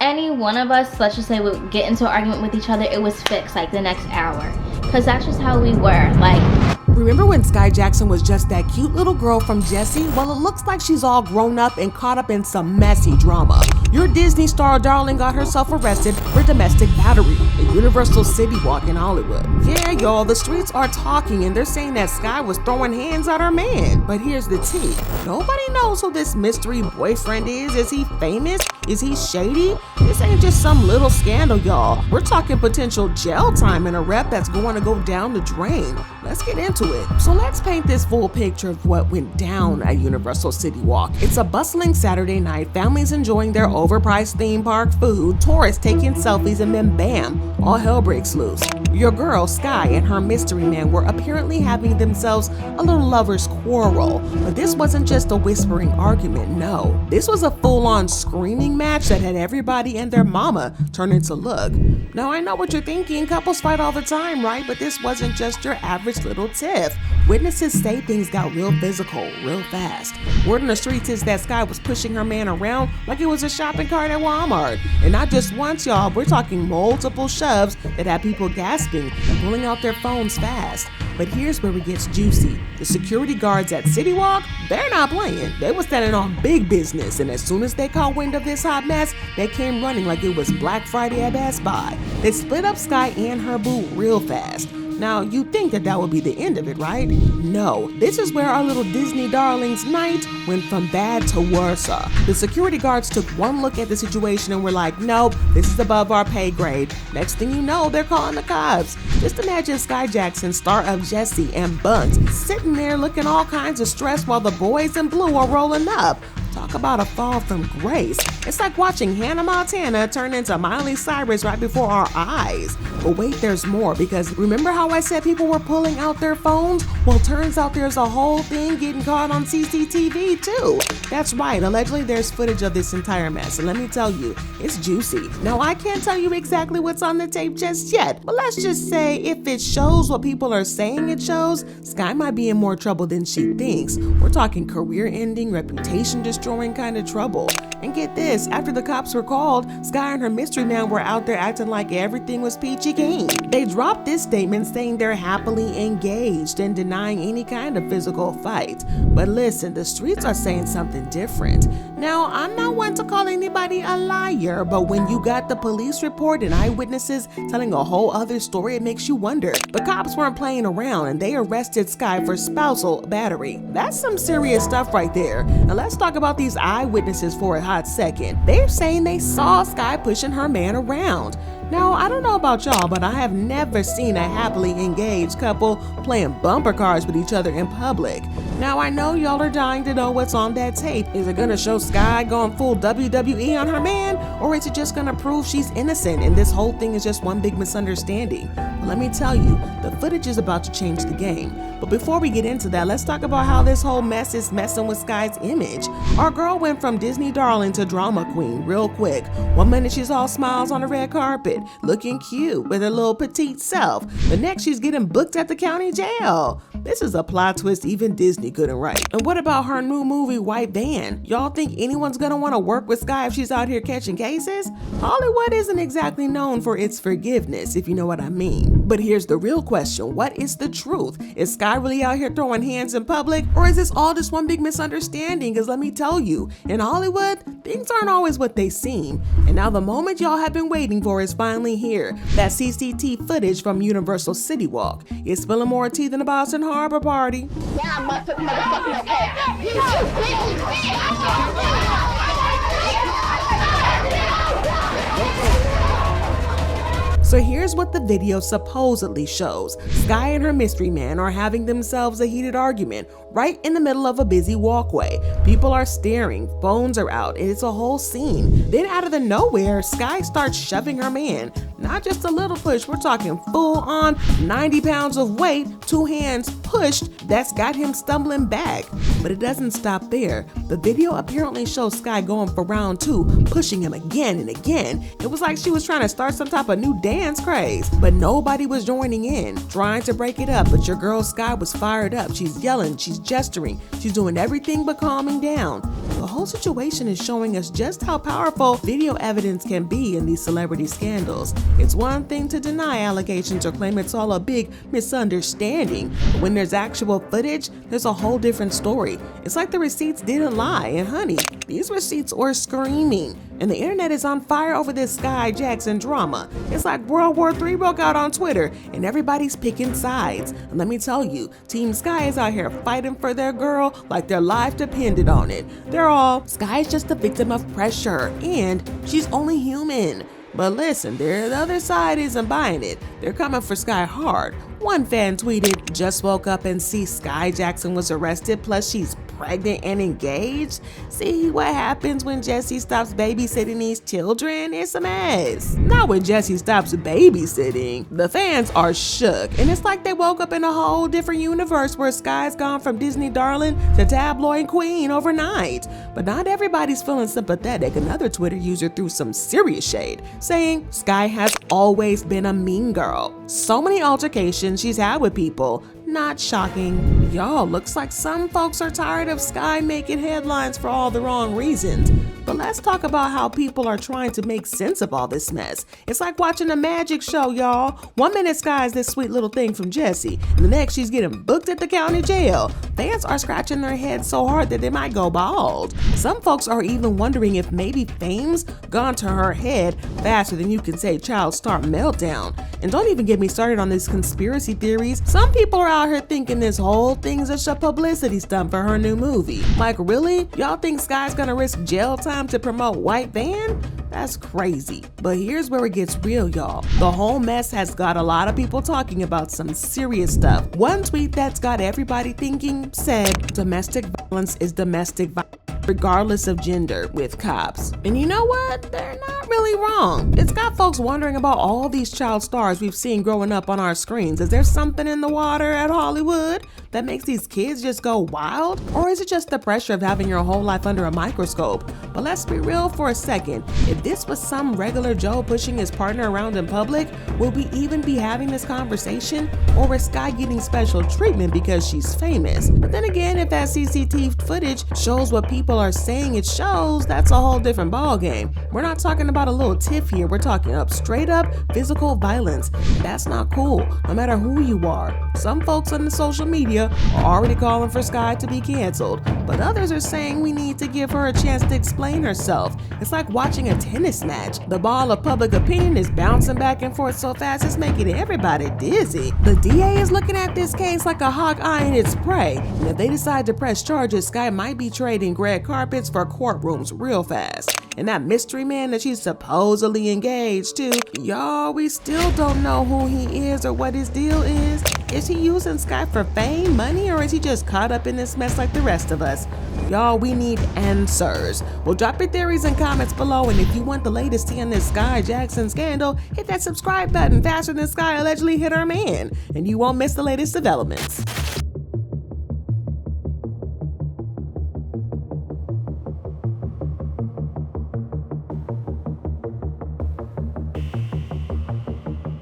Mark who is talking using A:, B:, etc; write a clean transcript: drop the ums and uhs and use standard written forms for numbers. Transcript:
A: any one of us, let's just say, would get into an argument with each other, it was fixed like the next hour. Because that's just how we were. Like,
B: remember when Skai Jackson was just that cute little girl from Jessie? Well, it looks like she's all grown up and caught up in some messy drama. Your Disney star darling got herself arrested for domestic battery at Universal CityWalk in Hollywood. Yeah, y'all, the streets are talking and they're saying that Skai was throwing hands at her man. But here's the tea. Nobody knows who this mystery boyfriend is. Is he famous? Is he shady? This ain't just some little scandal, y'all. We're talking potential jail time and a rep that's going to go down the drain. Let's get into it. So let's paint this full picture of what went down at Universal CityWalk. It's a bustling Saturday night, families enjoying their overpriced theme park food, tourists taking selfies, and then bam, all hell breaks loose. Your girl, Skai, and her mystery man were apparently having themselves a little lover's quarrel. But this wasn't just a whispering argument, no. This was a full-on screaming match that had everybody and their mama turn into look. Now, I know what you're thinking, couples fight all the time, right? But this wasn't just your average little tiff. Witnesses say things got real physical, real fast. Word on the streets is that Skai was pushing her man around like it was a shopping cart at Walmart. And not just once, y'all, we're talking multiple shoves that had people gasping and pulling out their phones fast. But here's where it gets juicy. The security guards at CityWalk, they're not playing. They were standing on big business, and as soon as they caught wind of this hot mess, they came running like it was Black Friday at Best Buy. They split up Skai and her boo real fast. Now, you'd think that would be the end of it, right? No, this is where our little Disney darling's night went from bad to worse. The security guards took one look at the situation and were like, nope, this is above our pay grade. Next thing you know, they're calling the cops. Just imagine Skai Jackson, star of Jessie and Bunt, sitting there looking all kinds of stressed while the boys in blue are rolling up. Talk about a fall from grace. It's like watching Hannah Montana turn into Miley Cyrus right before our eyes. But wait, there's more, because remember how I said people were pulling out their phones? Well, turns out there's a whole thing getting caught on CCTV too. That's right, allegedly there's footage of this entire mess, and let me tell you, it's juicy. Now, I can't tell you exactly what's on the tape just yet, but let's just say if it shows what people are saying it shows, Skai might be in more trouble than she thinks. We're talking career-ending, reputation destroying kind of trouble. And get this, after the cops were called, Skai and her mystery man were out there acting like everything was peachy keen. They dropped this statement saying they're happily engaged and denying any kind of physical fight. But listen, the streets are saying something different. Now, I'm not one to call anybody a liar, but when you got the police report and eyewitnesses telling a whole other story, it makes you wonder. The cops weren't playing around and they arrested Skai for spousal battery. That's some serious stuff right there. Now let's talk about these eyewitnesses for a hot second. They're saying they saw Skai pushing her man around. Now, I don't know about y'all, but I have never seen a happily engaged couple playing bumper cars with each other in public. Now, I know y'all are dying to know what's on that tape. Is it gonna show Skai going full WWE on her man? Or is it just gonna prove she's innocent and this whole thing is just one big misunderstanding? Well, let me tell you, the footage is about to change the game. But before we get into that, let's talk about how this whole mess is messing with Skai's image. Our girl went from Disney darling to drama queen real quick. One minute she's all smiles on the red carpet, looking cute with her little petite self. The next she's getting booked at the county jail. This is a plot twist even Disney couldn't write. And what about her new movie, White Van? Y'all think anyone's gonna want to work with Skai if she's out here catching cases? Hollywood isn't exactly known for its forgiveness, if you know what I mean. But here's the real question. What is the truth? Is Skai really out here throwing hands in public? Or is this all just one big misunderstanding? Because let me tell you, in Hollywood, things aren't always what they seem. And now the moment y'all have been waiting for is finally here. That CCTV footage from Universal CityWalk. It's spilling more tea than a Boston Harbor party.
C: Yeah, I must have motherfucking okay. You
B: So here's what the video supposedly shows. Skai and her mystery man are having themselves a heated argument right in the middle of a busy walkway. People are staring, phones are out, and it's a whole scene. Then out of the nowhere, Skai starts shoving her man. Not just a little push, we're talking full on 90 pounds of weight, 2 hands pushed, that's got him stumbling back. But it doesn't stop there. The video apparently shows Skai going for round 2, pushing him again and again. It was like she was trying to start some type of new dance craze, but nobody was joining in, trying to break it up. But your girl Skai was fired up. She's yelling, she's gesturing, she's doing everything but calming down. The whole situation is showing us just how powerful video evidence can be in these celebrity scandals. It's one thing to deny allegations or claim it's all a big misunderstanding, but when there's actual footage, there's a whole different story. It's like the receipts didn't lie, and honey, these receipts were screaming. And the internet is on fire over this Skai Jackson drama. It's like World War III broke out on Twitter, and everybody's picking sides. And let me tell you, Team Skai is out here fighting for their girl like their life depended on it. They're all, Skai is just a victim of pressure, and she's only human. But listen, the other side isn't buying it. They're coming for Skai hard. One fan tweeted, "Just woke up and see Skai Jackson was arrested, plus she's pregnant and engaged. See what happens when Jessie stops babysitting these children? It's a mess." Not when Jessie stops babysitting. The fans are shook, and it's like they woke up in a whole different universe where Skai's gone from Disney darling to tabloid queen overnight. But not everybody's feeling sympathetic. Another Twitter user threw some serious shade, saying Skai has always been a mean girl. So many altercations she's had with people. Not shocking. Y'all, looks like some folks are tired of Skai making headlines for all the wrong reasons. But let's talk about how people are trying to make sense of all this mess. It's like watching a magic show, y'all. One minute Skai's this sweet little thing from Jessie, and the next she's getting booked at the county jail. Fans are scratching their heads so hard that they might go bald. Some folks are even wondering if maybe fame's gone to her head faster than you can say child star meltdown. And don't even get me started on these conspiracy theories. Some people are out here thinking this whole thing's just a publicity stunt for her new movie. Like, really? Y'all think Skai's gonna risk jail time to promote White Van? That's crazy. But here's where it gets real, y'all. The whole mess has got a lot of people talking about some serious stuff. One tweet that's got everybody thinking said, "Domestic violence is domestic violence, regardless of gender," with cops. And you know what? They're not really wrong. It's got folks wondering about all these child stars we've seen growing up on our screens. Is there something in the water at Hollywood that makes these kids just go wild? Or is it just the pressure of having your whole life under a microscope? But let's be real for a second. If this was some regular Joe pushing his partner around in public, would we even be having this conversation? Or is Skai getting special treatment because she's famous? But then again, if that CCTV footage shows what people are saying it shows, that's a whole different ballgame. We're not talking about a little tiff here. We're talking straight up physical violence. That's not cool, no matter who you are. Some folks on the social media are already calling for Skai to be canceled, but others are saying we need to give her a chance to explain herself. It's like watching a tennis match. The ball of public opinion is bouncing back and forth so fast it's making everybody dizzy. The DA is looking at this case like a hawk eyeing its prey, and if they decide to press charges, Skai might be trading red carpets for courtrooms real fast. And that mystery man that she's supposedly engaged to, y'all, we still don't know who he is or what his deal is. Is he using Skai for fame, money, or is he just caught up in this mess like the rest of us? Y'all, we need answers. Well, drop your theories and comments below, and if you want the latest tea on this Skai Jackson scandal, hit that subscribe button faster than Skai allegedly hit her man, and you won't miss the latest developments.